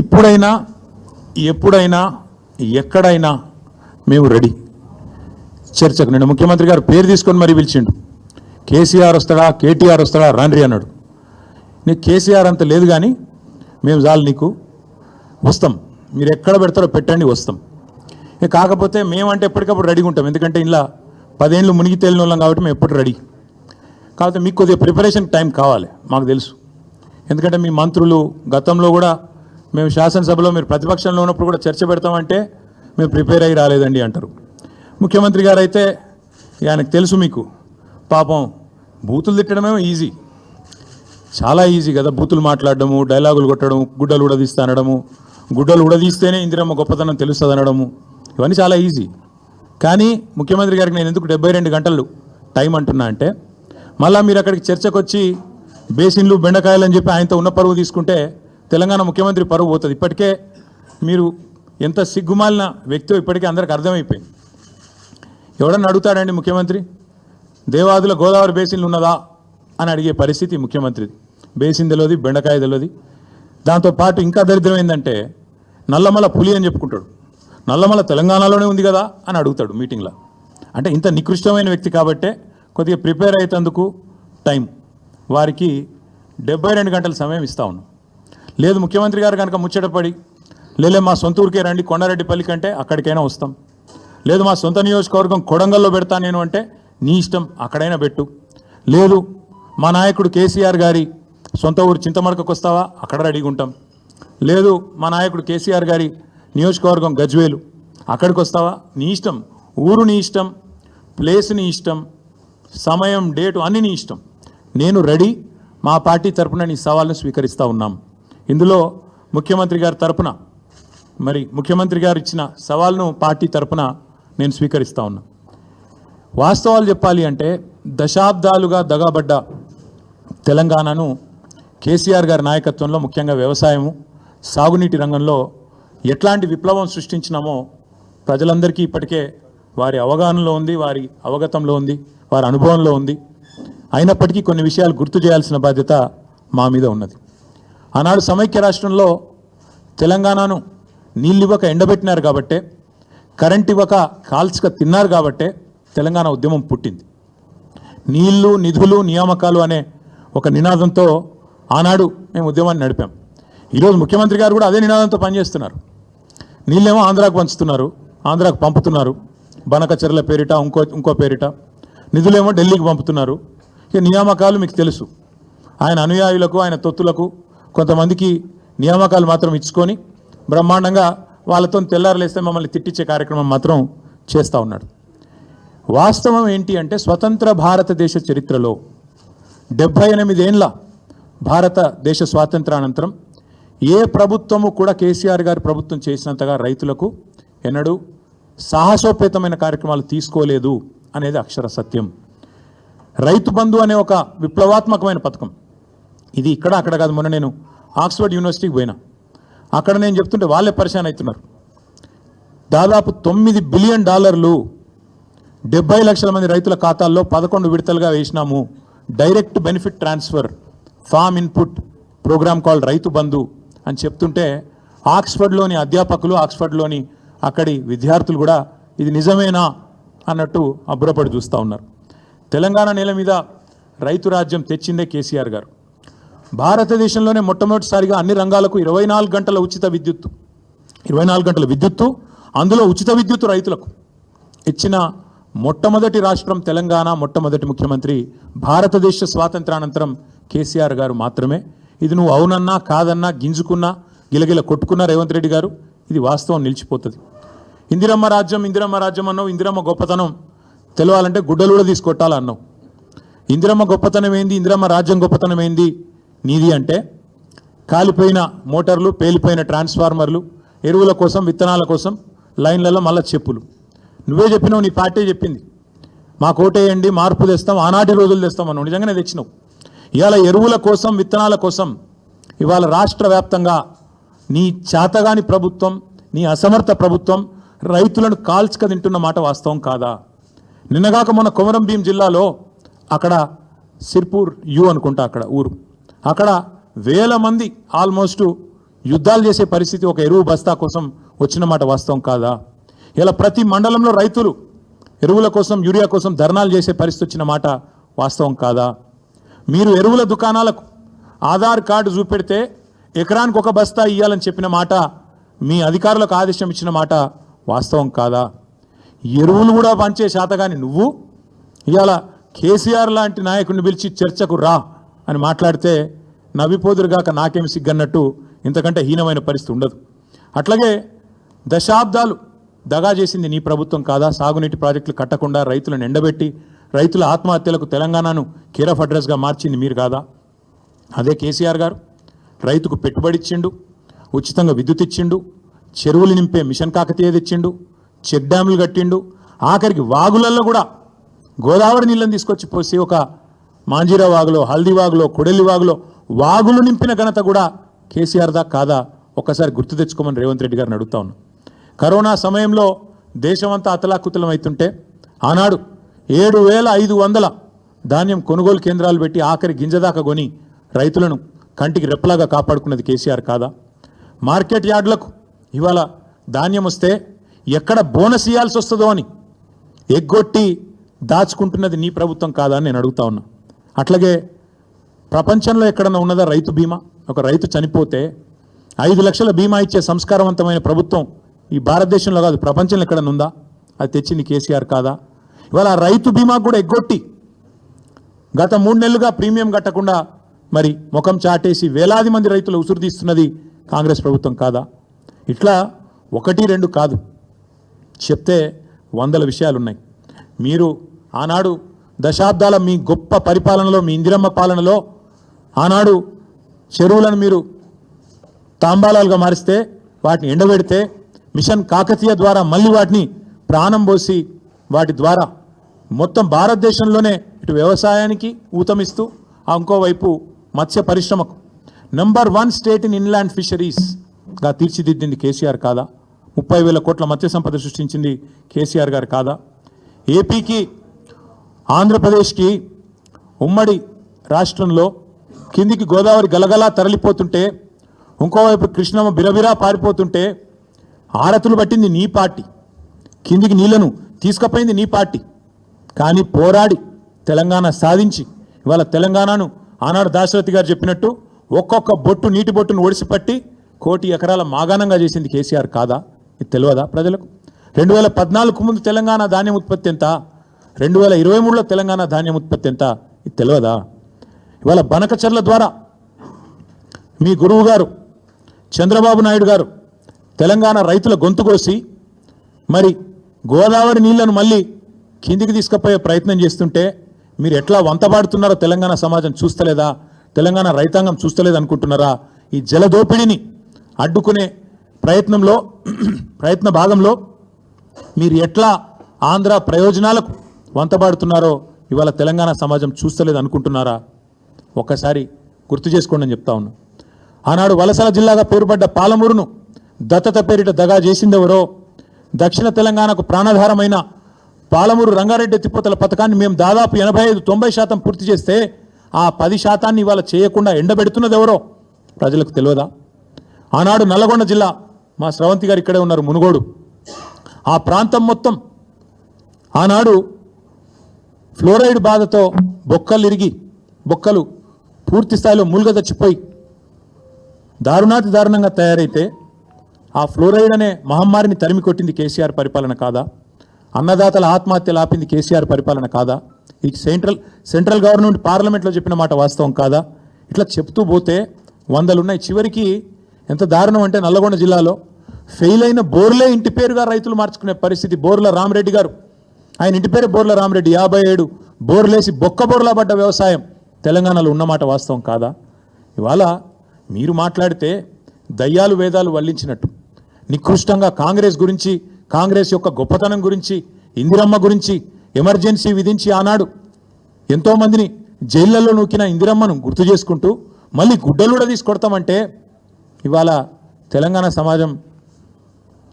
ఇప్పుడైనా ఎప్పుడైనా ఎక్కడైనా మేము రెడీ చర్చకు. నేను ముఖ్యమంత్రి గారు పేరు తీసుకొని మరీ పిలిచిండు. కేసీఆర్ వస్తాడా, కేటీఆర్ వస్తాడా, రాండ్రి అన్నాడు. నీకు కేసీఆర్ అంత లేదు కానీ మేము చాలు నీకు వస్తాం, మీరు ఎక్కడ పెడతారో పెట్టండి వస్తాం. కాకపోతే మేమంటే ఎప్పటికప్పుడు రెడీగా ఉంటాం, ఎందుకంటే ఇలా 10 ఏళ్ళు మునిగి తేలిన వాళ్ళం కాబట్టి మేము ఎప్పుడు రెడీ. కాకపోతే మీకు కొద్దిగా ప్రిపరేషన్ టైం కావాలి, మాకు తెలుసు. ఎందుకంటే మీ మంత్రులు గతంలో కూడా మేము శాసనసభలో మీరు ప్రతిపక్షంలో ఉన్నప్పుడు కూడా చర్చ పెడతామంటే మేము ప్రిపేర్ అయ్యి రాలేదండి అంటారు. ముఖ్యమంత్రి గారు అయితే ఆయనకు తెలుసు, మీకు పాపం బూతులు తిట్టడమే ఈజీ, చాలా ఈజీ కదా. బూతులు మాట్లాడడము, డైలాగులు కొట్టడం, గుడ్డలు ఉడదీస్తా అనడము, గుడ్డలు ఉడదీస్తేనే ఇందిరమ్మ గొప్పతనం తెలుస్తుంది అనడము, ఇవన్నీ చాలా ఈజీ. కానీ ముఖ్యమంత్రి గారికి నేను ఎందుకు 72 గంటలు టైం అంటున్నా అంటే, మళ్ళీ మీరు అక్కడికి చర్చకు వచ్చి బేసిన్లు బెండకాయలు అని చెప్పి ఆయనతో ఉన్న పరువు తీసుకుంటే తెలంగాణ ముఖ్యమంత్రి పరువు పోతుంది. ఇప్పటికే మీరు ఎంత సిగ్గుమాలిన వ్యక్తో ఇప్పటికే అందరికి అర్థమైపోయింది. ఎవడన్నా అడుగుతాడండి ముఖ్యమంత్రి దేవాదుల గోదావరి బేసిన్లు ఉన్నదా అని అడిగే పరిస్థితి ముఖ్యమంత్రిది. బేసిన్ తెలియదు, బెండకాయ తెలియదు. దాంతోపాటు ఇంకా దరిద్రం ఏంటంటే నల్లమల పులి అని చెప్పుకుంటాడు. నల్లమల తెలంగాణలోనే ఉంది కదా అని అడుగుతాడు మీటింగ్లో. అంటే ఇంత నికృష్టమైన వ్యక్తి కాబట్టే కొద్దిగా ప్రిపేర్ అయ్యేందుకు టైం, వారికి 72 గంటల సమయం ఇస్తా ఉన్నాం. లేదు ముఖ్యమంత్రి గారు కనుక ముచ్చటపడి లేలే మా సొంత ఊరికే రండి కొండారెడ్డిపల్లి కంటే అక్కడికైనా వస్తాం, లేదు మా సొంత నియోజకవర్గం కొడంగల్లో పెడతా నేను అంటే నీ ఇష్టం, అక్కడైనా పెట్టు. లేదు మా నాయకుడు కేసీఆర్ గారి సొంత ఊరు చింతమడకకు వస్తావా, అక్కడ రెడీగా ఉంటాం. లేదు మా నాయకుడు కేసీఆర్ గారి నియోజకవర్గం గజ్వేలు, అక్కడికి వస్తావా, నీ ఇష్టం. ఊరు నీ ఇష్టం, ప్లేస్ నీ ఇష్టం, సమయం డేటు అన్నీ నీ ఇష్టం. నేను రెడీ, మా పార్టీ తరపున నీ సవాల్ను స్వీకరిస్తూ ఉన్నాం. ఇందులో ముఖ్యమంత్రి గారి తరపున మరి ముఖ్యమంత్రి గారు ఇచ్చిన సవాల్ను పార్టీ తరపున నేను స్వీకరిస్తూ ఉన్నా. వాస్తవాలు చెప్పాలి అంటే దశాబ్దాలుగా దగాబడ్డ తెలంగాణను కేసీఆర్ గారి నాయకత్వంలో ముఖ్యంగా వ్యవసాయము, సాగునీటి రంగంలో ఎట్లాంటి విప్లవం సృష్టించినామో ప్రజలందరికీ ఇప్పటికే వారి అవగాహనలో ఉంది, వారి అవగతంలో ఉంది, వారి అనుభవంలో ఉంది. అయినప్పటికీ కొన్ని విషయాలు గుర్తు చేయాల్సిన బాధ్యత మా మీద ఉన్నది. ఆనాడు సమైక్య రాష్ట్రంలో తెలంగాణను నీళ్ళు ఇవ్వక ఎండబెట్టినారు కాబట్టే, కరెంట్ ఇవ్వక కాల్చక తిన్నారు కాబట్టే తెలంగాణ ఉద్యమం పుట్టింది. నీళ్లు, నిధులు, నియామకాలు అనే ఒక నినాదంతో ఆనాడు మేము ఉద్యమాన్ని నడిపాం. ఈరోజు ముఖ్యమంత్రి గారు కూడా అదే నినాదంతో పనిచేస్తున్నారు. నీళ్ళేమో ఆంధ్రాకు పంచుతున్నారు, ఆంధ్రాకు పంపుతున్నారు, బనకచెర్ల పేరిట ఇంకో పేరిట. నిధులేమో ఢిల్లీకి పంపుతున్నారు. ఇక నియామకాలు మీకు తెలుసు, ఆయన అనుయాయులకు, ఆయన తొత్తులకు కొంతమందికి నియామకాలు మాత్రం ఇచ్చుకొని బ్రహ్మాండంగా వాళ్ళతో తెల్లారలేస్తే మమ్మల్ని తిట్టించే కార్యక్రమం మాత్రం చేస్తూ ఉన్నాడు. వాస్తవం ఏంటి అంటే స్వతంత్ర భారతదేశ చరిత్రలో 78 ఏళ్ళ భారతదేశ స్వాతంత్రానంతరం ఏ ప్రభుత్వము కూడా కేసీఆర్ గారి ప్రభుత్వం చేసినంతగా రైతులకు ఎన్నడూ సాహసోపేతమైన కార్యక్రమాలు తీసుకోలేదు అనేది అక్షర సత్యం. రైతు బంధు అనే ఒక విప్లవాత్మకమైన పథకం, ఇది ఇక్కడ అక్కడ కాదు. మొన్న నేను ఆక్స్ఫర్డ్ యూనివర్సిటీకి పోయినా, అక్కడ నేను చెప్తుంటే వాళ్ళే పరిశాన్ అవుతున్నారు. దాదాపు $9 బిలియన్ 70 లక్షల మంది రైతుల ఖాతాల్లో 11 విడతలుగా వేసినాము. Direct benefit transfer farm input program called Rythu Bandhu అని చెప్తుంటే ఆక్స్ఫర్డ్లోని అధ్యాపకులు, ఆక్స్ఫర్డ్లోని అక్కడి విద్యార్థులు కూడా ఇది నిజమేనా అన్నట్టు అబ్బురపడి చూస్తూ ఉన్నారు. తెలంగాణ నేల మీద రైతు రాజ్యం తెచ్చిందే కేసీఆర్ గారు. భారతదేశంలోనే మొట్టమొదటిసారిగా అన్ని రంగాలకు 24 గంటల ఉచిత విద్యుత్తు, 24 గంటల విద్యుత్తు, అందులో ఉచిత విద్యుత్తు రైతులకు ఇచ్చిన మొట్టమొదటి రాష్ట్రం తెలంగాణ. మొట్టమొదటి ముఖ్యమంత్రి భారతదేశ స్వాతంత్రానంతరం కేసీఆర్ గారు మాత్రమే. ఇది నువ్వు అవునన్నా కాదన్నా, గింజుకున్నా గిలగిల కొట్టుకున్నా రేవంత్ రెడ్డి గారు, ఇది వాస్తవం నిలిచిపోతుంది. ఇందిరమ్మ రాజ్యం అన్నావు, ఇందిరమ్మ గొప్పతనం తెలవాలంటే గుడ్డలు కూడా తీసుకొట్టాలన్నావు. ఇందిరమ్మ గొప్పతనం ఏంది, ఇందిరమ్మ రాజ్యం గొప్పతనం ఏంది నీది అంటే కాలిపోయిన మోటార్లు, పేలిపోయిన ట్రాన్స్ఫార్మర్లు, ఎరువుల కోసం, విత్తనాల కోసం లైన్లలో మళ్ళీ చెప్పులు. నువ్వే చెప్పినావు, నీ పార్టీ చెప్పింది, మాకు ఓటేయండి మార్పు తెస్తాం, ఆనాటి రోజులు తెస్తామన్నావు. నిజంగానే తెచ్చినావు. ఇవాళ ఎరువుల కోసం, విత్తనాల కోసం ఇవాళ రాష్ట్ర వ్యాప్తంగా నీ చేతగాని ప్రభుత్వం, నీ అసమర్థ ప్రభుత్వం రైతులను కాల్చుక తింటున్న మాట వాస్తవం కాదా? నిన్నగాక మొన్న కొమరం భీం జిల్లాలో అక్కడ సిర్పూర్ యు అనుకుంటా అక్కడ ఊరు, అక్కడ వేల మంది ఆల్మోస్ట్ యుద్ధాలు చేసే పరిస్థితి ఒక ఎరువు బస్తా కోసం వచ్చిన మాట వాస్తవం కాదా? ఇలా ప్రతి మండలంలో రైతులు ఎరువుల కోసం యూరియా కోసం ధర్నాలు చేసే పరిస్థితి వచ్చిన మాట వాస్తవం కాదా? మీరు ఎరువుల దుకాణాలకు ఆధార్ కార్డు చూపెడితే ఎకరానికి ఒక బస్తా ఇవ్వాలని చెప్పిన మాట, మీ అధికారులకు ఆదేశం ఇచ్చిన మాట వాస్తవం కాదా? ఎరువులు కూడా పంచే శాతగాని నువ్వు ఇవాళ కేసీఆర్ లాంటి నాయకుడిని పిలిచి చర్చకు రా అని మాట్లాడితే నవ్విపోదురుగాక నాకేమి సిగ్గన్నట్టు ఇంతకంటే హీనమైన పరిస్థితి ఉండదు. అట్లాగే దశాబ్దాలు దగా చేసింది నీ ప్రభుత్వం కాదా? సాగునీటి ప్రాజెక్టులు కట్టకుండా రైతులను ఎండబెట్టి రైతుల ఆత్మహత్యలకు తెలంగాణను కేర్ ఆఫ్ అడ్రస్గా మార్చింది మీరు కాదా? అదే కేసీఆర్ గారు రైతుకు పెట్టుబడి ఇచ్చిండు, ఉచితంగా విద్యుత్ ఇచ్చిండు, చెరువులు నింపే మిషన్ కాకతీయ తెచ్చిండు, చెక్ డ్యాములు కట్టిండు, ఆఖరికి వాగులలో కూడా గోదావరి నీళ్ళని తీసుకొచ్చి పోసి ఒక మాంజీరా వాగులో, హల్దీ వాగులో, కొడెల్లి వాగులో వాగులు నింపిన ఘనత కూడా కేసీఆర్ దా కాదా? ఒక్కసారి గుర్తు తెచ్చుకోమని రేవంత్ రెడ్డి గారిని అడుగుతా ఉన్నాం. కరోనా సమయంలో దేశమంతా అతలాకుతలం అవుతుంటే ఆనాడు 7,500 ధాన్యం కొనుగోలు కేంద్రాలు పెట్టి ఆఖరి గింజదాకా కొని రైతులను కంటికి రెప్పలాగా కాపాడుకున్నది కేసీఆర్ కాదా? మార్కెట్ యార్డులకు ఇవాళ ధాన్యం వస్తే ఎక్కడ బోనస్ ఇవ్వాల్సి వస్తుందో అని ఎగ్గొట్టి దాచుకుంటున్నది నీ ప్రభుత్వం కాదా అని నేను అడుగుతా ఉన్నా. అట్లాగే ప్రపంచంలో ఎక్కడన్నా ఉన్నదా రైతు బీమా? ఒక రైతు చనిపోతే 5 లక్షల బీమా ఇచ్చే సంస్కారవంతమైన ప్రభుత్వం ఈ భారతదేశంలో కాదు ప్రపంచంలో ఎక్కడన్నా ఉందా? అది తెచ్చింది కేసీఆర్ కాదా? ఇవాళ రైతు బీమా కూడా ఎగ్గొట్టి గత 3 నెలలుగా ప్రీమియం కట్టకుండా మరి ముఖం చాటేసి వేలాది మంది రైతులు ఉసురు తీస్తున్నది కాంగ్రెస్ ప్రభుత్వం కాదా? ఇట్లా 1, 2 కాదు, చెప్తే 100 విషయాలున్నాయి. మీరు ఆనాడు దశాబ్దాల మీ గొప్ప పరిపాలనలో, మీ ఇందిరమ్మ పాలనలో ఆనాడు చెరువులను మీరు తాంబాలాలుగా మారిస్తే వాటిని ఎండబెడితే మిషన్ కాకతీయ ద్వారా మళ్ళీ వాటిని ప్రాణం పోసి వాటి ద్వారా మొత్తం భారతదేశంలోనే ఇటు వ్యవసాయానికి ఊతమిస్తూ ఇంకోవైపు మత్స్య పరిశ్రమకు నంబర్ 1 స్టేట్ ఇన్ ఇన్లాండ్ ఫిషరీస్గా తీర్చిదిద్దింది కేసీఆర్ కాదా? 30,000 కోట్ల మత్స్య సంపద సృష్టించింది కేసీఆర్ గారు కాదా? ఏపీకి ఆంధ్రప్రదేశ్కి ఉమ్మడి రాష్ట్రంలో కిందికి గోదావరి గలగలా తరలిపోతుంటే ఇంకోవైపు కృష్ణమ్మ బిరబిరా పారిపోతుంటే ఆరతులు పట్టింది నీ పార్టీ, కిందికి నీళ్లను తీసుకుపోయింది నీ పార్టీ. కానీ పోరాడి తెలంగాణ సాధించి ఇవాళ తెలంగాణను ఆనాడు దాశరథి గారు చెప్పినట్టు ఒక్కొక్క బొట్టు నీటి బొట్టును ఒడిసిపట్టి 1 కోటి ఎకరాల మాగాణంగా చేసింది కేసీఆర్ కాదా? ఇది తెలియదా ప్రజలకు? 2014 ముందు తెలంగాణ ధాన్యం ఉత్పత్తి ఎంత? 2023లో తెలంగాణ ధాన్యం ఉత్పత్తి ఎంత? ఇది తెలియదా? ఇవాళ బనకచర్ల ద్వారా మీ గురువు గారు చంద్రబాబు నాయుడు గారు తెలంగాణ రైతుల గొంతు కోసి మరి గోదావరి నీళ్లను మళ్ళీ కిందికి తీసుకుపోయే ప్రయత్నం చేస్తుంటే మీరు ఎట్లా వంతబాడుతున్నారో తెలంగాణ సమాజం చూస్తలేదా? తెలంగాణ రైతాంగం చూస్తలేదు అనుకుంటున్నారా? ఈ జలదోపిడిని అడ్డుకునే ప్రయత్న భాగంలో మీరు ఎట్లా ఆంధ్ర ప్రయోజనాలకు వంతబాడుతున్నారో ఇవాళ తెలంగాణ సమాజం చూస్తలేదు అనుకుంటున్నారా? ఒక్కసారి గుర్తు చేసుకోండి అని చెప్తా ఉన్నా. ఆనాడు వలసల జిల్లాగా పేరుపడ్డ పాలమూరును దత్తత పేరిట దగా చేసిందెవరో, దక్షిణ తెలంగాణకు ప్రాణాధారమైన పాలమూరు రంగారెడ్డి ఎత్తిపోతల పథకాన్ని మేము దాదాపు 85-90% పూర్తి చేస్తే ఆ 10% ఇవాళ చేయకుండా ఎండబెడుతున్నది ఎవరో ప్రజలకు తెలియదా? ఆనాడు నల్లగొండ జిల్లా, మా స్రవంతి గారు ఇక్కడే ఉన్నారు, మునుగోడు, ఆ ప్రాంతం మొత్తం ఆనాడు ఫ్లోరైడ్ బాధతో బొక్కలు పూర్తి స్థాయిలో మూలుగ తెచ్చిపోయి దారుణంగా తయారైతే ఆ ఫ్లోరైడ్ అనే మహమ్మారిని తరిమి కొట్టింది కేసీఆర్ పరిపాలన కాదా? అన్నదాతల ఆత్మహత్యలు ఆపింది కేసీఆర్ పరిపాలన కాదా? ఈ సెంట్రల్ గవర్నమెంట్ పార్లమెంట్లో చెప్పిన మాట వాస్తవం కాదా? ఇట్లా చెప్తూ పోతే 100 ఉన్నాయి. చివరికి ఎంత దారుణం అంటే నల్లగొండ జిల్లాలో ఫెయిల్ అయిన బోర్లే ఇంటి పేరుగా రైతులు మార్చుకునే పరిస్థితి. బోర్ల రామరెడ్డి గారు, ఆయన ఇంటి పేరు బోర్ల రామరెడ్డి, 57 బోర్లేసి బోర్లా పడ్డ వ్యవసాయం తెలంగాణలో ఉన్నమాట వాస్తవం కాదా? ఇవాళ మీరు మాట్లాడితే దయ్యాలు వేదాలు వల్లించినట్టు నికృష్టంగా కాంగ్రెస్ గురించి, కాంగ్రెస్ యొక్క గొప్పతనం గురించి, ఇందిరమ్మ గురించి ఎమర్జెన్సీ విధించి ఆనాడు ఎంతోమందిని జైళ్లలో నూకిన ఇందిరమ్మను గుర్తు చేసుకుంటూ మళ్ళీ గుడ్డలు కూడా తీసుకొడతామంటే ఇవాళ తెలంగాణ సమాజం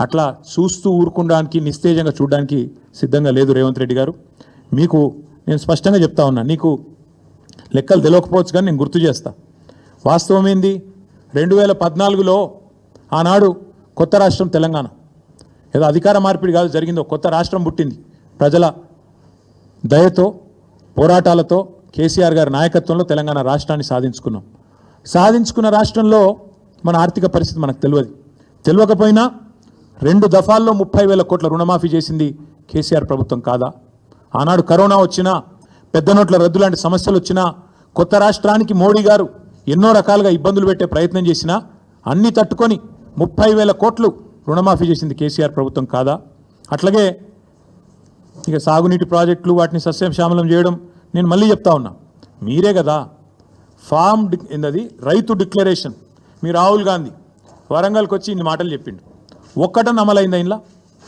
అట్లా చూస్తూ ఊరుకోవడానికి, నిస్తేజంగా చూడడానికి సిద్ధంగా లేదు. రేవంత్ రెడ్డి గారు, మీకు నేను స్పష్టంగా చెప్తా ఉన్నా, నీకు లెక్కలు తెలియకపోవచ్చు కానీ నేను గుర్తు చేస్తా. వాస్తవం ఏంది? 2014లో ఆనాడు కొత్త రాష్ట్రం తెలంగాణ, ఏదో అధికార మార్పిడి కాదు జరిగిందో, కొత్త రాష్ట్రం పుట్టింది. ప్రజల దయతో పోరాటాలతో కేసీఆర్ గారి నాయకత్వంలో తెలంగాణ రాష్ట్రాన్ని సాధించుకున్నాం. సాధించుకున్న రాష్ట్రంలో మన ఆర్థిక పరిస్థితి మనకు తెలియకపోయినా 2 దఫాల్లో 30,000 కోట్ల రుణమాఫీ చేసింది కేసీఆర్ ప్రభుత్వం కాదా? ఆనాడు కరోనా వచ్చినా, పెద్ద నోట్ల రద్దు లాంటి సమస్యలు వచ్చినా, కొత్త రాష్ట్రానికి మోడీ గారు ఎన్నో రకాలుగా ఇబ్బందులు పెట్టే ప్రయత్నం చేసినా అన్నీ తట్టుకొని 30,000 కోట్లు రుణమాఫీ చేసింది కేసీఆర్ ప్రభుత్వం కాదా? అట్లాగే ఇక సాగునీటి ప్రాజెక్టులు వాటిని సస్యశ్యామలం చేయడం, నేను మళ్ళీ చెప్తా ఉన్నా, మీరే కదా ఏందది రైతు డిక్లరేషన్. మీ రాహుల్ గాంధీ వరంగల్కి వచ్చి ఇన్ని మాటలు చెప్పిండు, ఒక్కటన్నా అమలైందా? ఇంట్లో